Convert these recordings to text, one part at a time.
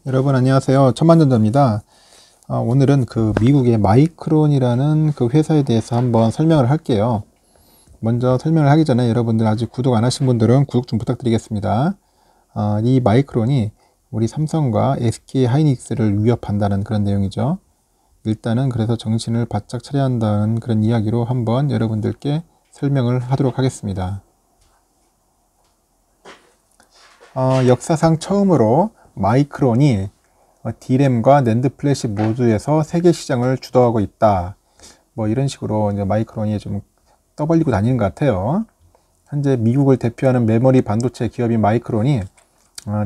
여러분 안녕하세요. 천만전자입니다. 오늘은 그 미국의 마이크론이라는 그 회사에 대해서 한번 설명을 할게요. 먼저 설명을 하기 전에 여러분들 아직 구독 안 하신 분들은 구독 좀 부탁드리겠습니다. 이 마이크론이 우리 삼성과 SK 하이닉스를 위협한다는 그런 내용이죠. 일단은 그래서 정신을 바짝 차려야 한다는 그런 이야기로 한번 여러분들께 설명을 하도록 하겠습니다. 역사상 처음으로 마이크론이 D램과 낸드 플래시 모두에서 세계 시장을 주도하고 있다. 뭐 이런 식으로 이제 마이크론이 좀 떠벌리고 다니는 것 같아요. 현재 미국을 대표하는 메모리 반도체 기업인 마이크론이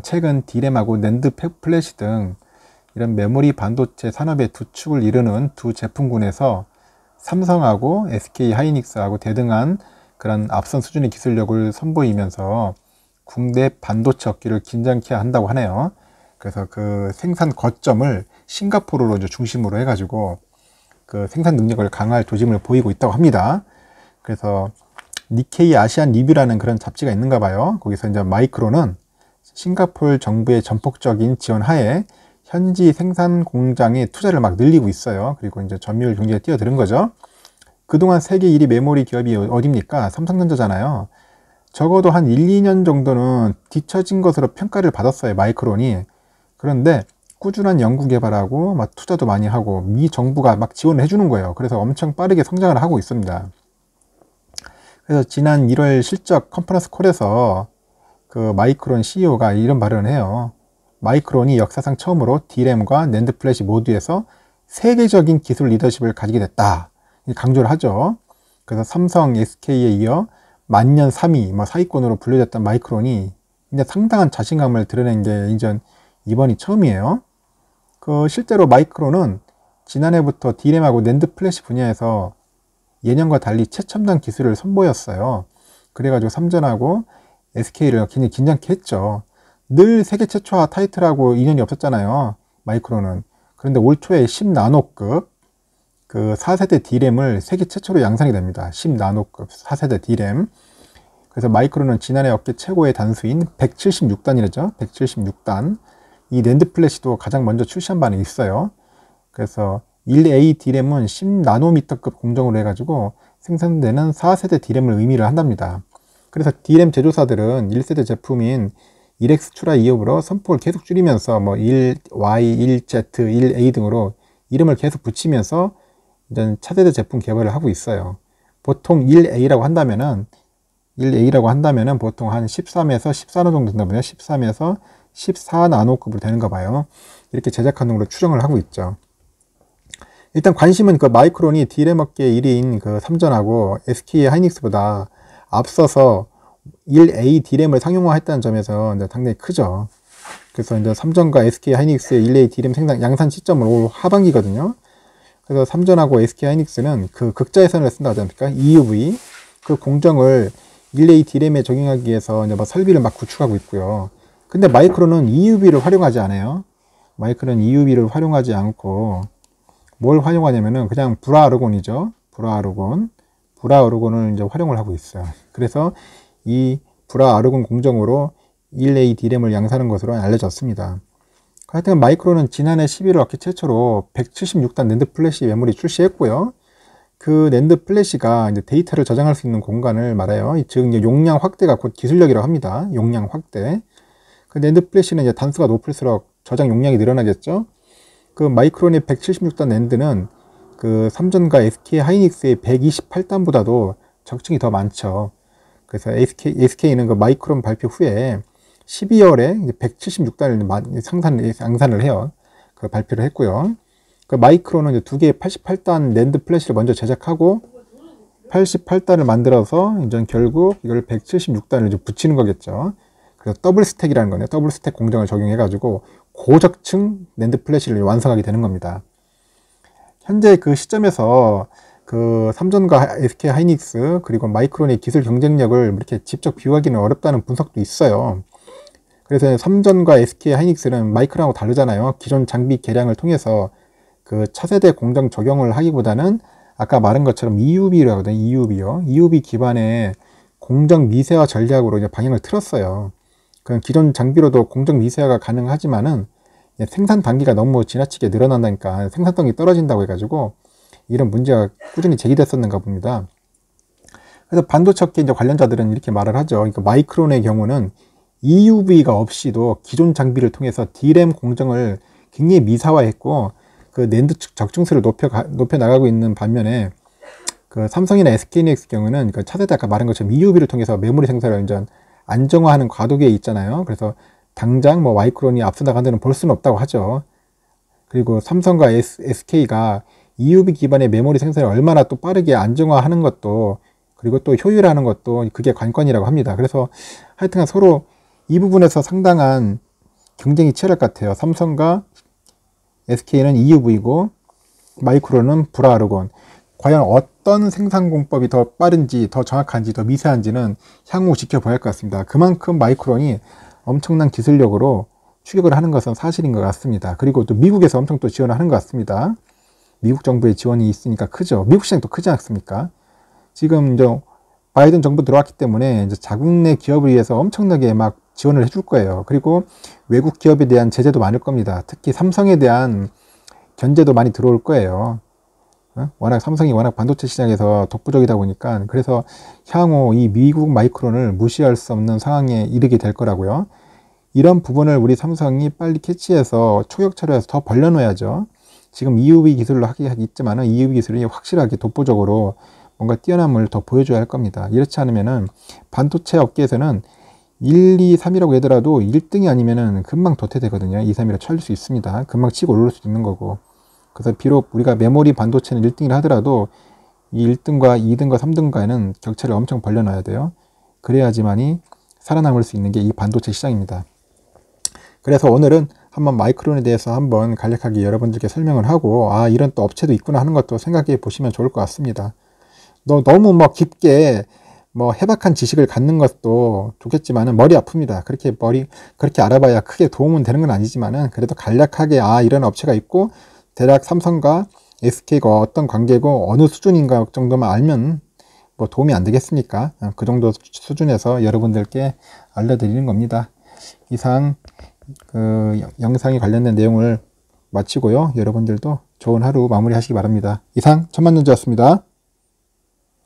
최근 D램하고 낸드 플래시 등 이런 메모리 반도체 산업의 두 축을 이루는 두 제품군에서 삼성하고 SK 하이닉스하고 대등한 그런 앞선 수준의 기술력을 선보이면서 국내 반도체 업계를 긴장케 한다고 하네요. 그래서 그 생산 거점을 싱가포르로 이제 중심으로 해가지고 그 생산 능력을 강화할 조짐을 보이고 있다고 합니다. 그래서 니케이 아시안 리뷰라는 그런 잡지가 있는가 봐요. 거기서 이제 마이크론은 싱가포르 정부의 전폭적인 지원 하에 현지 생산 공장에 투자를 막 늘리고 있어요. 그리고 이제 점유율 경제에 뛰어드는 거죠. 그동안 세계 1위 메모리 기업이 어딥니까? 삼성전자잖아요. 적어도 한 1, 2년 정도는 뒤처진 것으로 평가를 받았어요, 마이크론이. 그런데 꾸준한 연구 개발하고 막 투자도 많이 하고 미 정부가 막 지원을 해주는 거예요. 그래서 엄청 빠르게 성장을 하고 있습니다. 그래서 지난 1월 실적 컨퍼런스 콜에서 그 마이크론 CEO가 이런 발언을 해요. 마이크론이 역사상 처음으로 D램과 낸드 플래시 모두에서 세계적인 기술 리더십을 가지게 됐다. 강조를 하죠. 그래서 삼성, SK에 이어 만년 3위, 사위권으로 불려졌던 마이크론이 이제 상당한 자신감을 드러낸 게 이번이 처음이에요. 실제로 마이크론은 지난해부터 D램하고 낸드 플래시 분야에서 예년과 달리 최첨단 기술을 선보였어요. 그래가지고 삼전하고 SK를 굉장히 긴장케 했죠. 늘 세계 최초화 타이틀하고 인연이 없었잖아요, 마이크론은. 그런데 올 초에 10나노급 그 4세대 D램을 세계 최초로 양산이 됩니다. 10나노급 4세대 D램. 그래서 마이크론은 지난해 업계 최고의 단수인 176단이랬죠. 176단. 이 낸드 플래시도 가장 먼저 출시한 바는 있어요. 그래서 1A D램은 10나노미터급 공정으로 해가지고 생산되는 4세대 D램을 의미를 한답니다. 그래서 D램 제조사들은 1세대 제품인 1X 출하 이후로 선폭을 계속 줄이면서 1Y, 1Z, 1A 등으로 이름을 계속 붙이면서 이제 차세대 제품 개발을 하고 있어요. 보통 1A라고 한다면은 보통 한 13에서 14나노 정도 된다면요. 13에서 14나노급으로 되는가 봐요. 이렇게 제작하는 걸로 추정을 하고 있죠. 일단 관심은 그 마이크론이 D램 업계 1위인 그 삼전하고 SK 하이닉스보다 앞서서 1A D램을 상용화했다는 점에서 이제 상당히 크죠. 그래서 이제 삼전과 SK 하이닉스의 1A D램 생산 양산 시점은 올 하반기거든요. 그래서 삼전하고 SK 하이닉스는 그 극자 예산을 쓴다고 하지 않습니까? EUV 그 공정을 1A D램에 적용하기 위해서 이제 설비를 막 구축하고 있고요. 근데 마이크론은 EUV를 활용하지 않아요. 마이크론은 EUV를 활용하지 않고 뭘 활용하냐면은 그냥 불화아르곤이죠. 불화아르곤을 이제 활용을 하고 있어요. 그래서 이 불화아르곤 공정으로 1A D램을 양산하는 것으로 알려졌습니다. 하여튼 마이크론은 지난해 11월 업계 최초로 176단 낸드 플래시 메모리 출시했고요. 그 낸드 플래시가 이제 데이터를 저장할 수 있는 공간을 말해요. 즉 용량 확대가 곧 기술력이라고 합니다. 용량 확대. 그 낸드 플래시는 이제 단수가 높을수록 저장 용량이 늘어나겠죠. 그 마이크론의 176단 낸드는 그 삼전과 SK 하이닉스의 128단보다도 적층이 더 많죠. 그래서 SK는 그 마이크론 발표 후에 12월에 176단을 양산을 해요. 그 발표를 했고요. 그 마이크론은 이제 두 개의 88단 낸드 플래시를 먼저 제작하고 88단을 만들어서 이제 결국 이걸 176단을 이제 붙이는 거겠죠. 그래서 더블 스택이라는 거네요. 더블 스택 공정을 적용해가지고 고적층 낸드 플래시를 완성하게 되는 겁니다. 현재 그 시점에서 그 삼전과 SK 하이닉스 그리고 마이크론의 기술 경쟁력을 이렇게 직접 비교하기는 어렵다는 분석도 있어요. 그래서 삼전과 SK 하이닉스는 마이크론하고 다르잖아요. 기존 장비 개량을 통해서 그 차세대 공정 적용을 하기보다는 아까 말한 것처럼 EUV라고 하거든요. EUV요. EUV 기반의 공정 미세화 전략으로 이제 방향을 틀었어요. 그 기존 장비로도 공정 미세화가 가능하지만은 생산 단기가 너무 지나치게 늘어난다니까 생산성이 떨어진다고 해가지고 이런 문제가 꾸준히 제기됐었는가 봅니다. 그래서 반도체 업계 이제 관련자들은 이렇게 말을 하죠. 그러니까 마이크론의 경우는 EUV가 없이도 기존 장비를 통해서 D램 공정을 굉장히 미사화했고 그 낸드 적중수를 높여 나가고 있는 반면에 그 삼성이나 SK이닉스 경우는 그 차세대 아까 말한 것처럼 EUV를 통해서 메모리 생산을 완전 안정화하는 과도기에 있잖아요. 그래서 당장 뭐 마이크론이 앞서 나간다는 볼 수는 없다고 하죠. 그리고 삼성과 SK가 EUV 기반의 메모리 생산을 얼마나 또 빠르게 안정화하는 것도 그리고 또 효율화하는 것도 그게 관건이라고 합니다. 그래서 하여튼 서로 이 부분에서 상당한 경쟁이 치열할 것 같아요. 삼성과 SK는 EUV고 마이크론은 불화르곤. 과연 어떤 생산 공법이 더 빠른지 더 정확한지 더 미세한지는 향후 지켜봐야 할 것 같습니다. 그만큼 마이크론이 엄청난 기술력으로 추격을 하는 것은 사실인 것 같습니다. 그리고 또 미국에서 엄청 또 지원을 하는 것 같습니다. 미국 정부의 지원이 있으니까 크죠. 미국 시장도 크지 않습니까? 지금 이제 바이든 정부 들어왔기 때문에 이제 자국 내 기업을 위해서 엄청나게 막 지원을 해줄 거예요. 그리고 외국 기업에 대한 제재도 많을 겁니다. 특히 삼성에 대한 견제도 많이 들어올 거예요. 워낙 삼성이 워낙 반도체 시장에서 독보적이다 보니까 그래서 향후 이 미국 마이크론을 무시할 수 없는 상황에 이르게 될 거라고요. 이런 부분을 우리 삼성이 빨리 캐치해서 초격 처리해서 더 벌려놓아야죠. 지금 EUV 기술로 하긴 있지만은 EUV 기술이 확실하게 독보적으로 뭔가 뛰어남을 더 보여줘야 할 겁니다. 이렇지 않으면은 반도체 업계에서는 1, 2, 3이라고 하더라도 1등이 아니면은 금방 도태되거든요. 2, 3이라 쳐질 수 있습니다. 금방 치고 올릴 수 있는 거고. 그래서 비록 우리가 메모리 반도체는 1등이라 하더라도 이 1등과 2등과 3등과는 격차를 엄청 벌려놔야 돼요. 그래야지만이 살아남을 수 있는 게 이 반도체 시장입니다. 그래서 오늘은 한번 마이크론에 대해서 한번 간략하게 여러분들께 설명을 하고 이런 또 업체도 있구나 하는 것도 생각해 보시면 좋을 것 같습니다. 너무 뭐 깊게 뭐 해박한 지식을 갖는 것도 좋겠지만은 머리 아픕니다. 그렇게 알아봐야 크게 도움은 되는 건 아니지만은 그래도 간략하게 이런 업체가 있고 대략 삼성과 SK가 어떤 관계고 어느 수준인가 정도만 알면 뭐 도움이 안 되겠습니까? 그 정도 수준에서 여러분들께 알려드리는 겁니다. 이상 그 영상에 관련된 내용을 마치고요. 여러분들도 좋은 하루 마무리하시기 바랍니다. 이상 천만년주였습니다.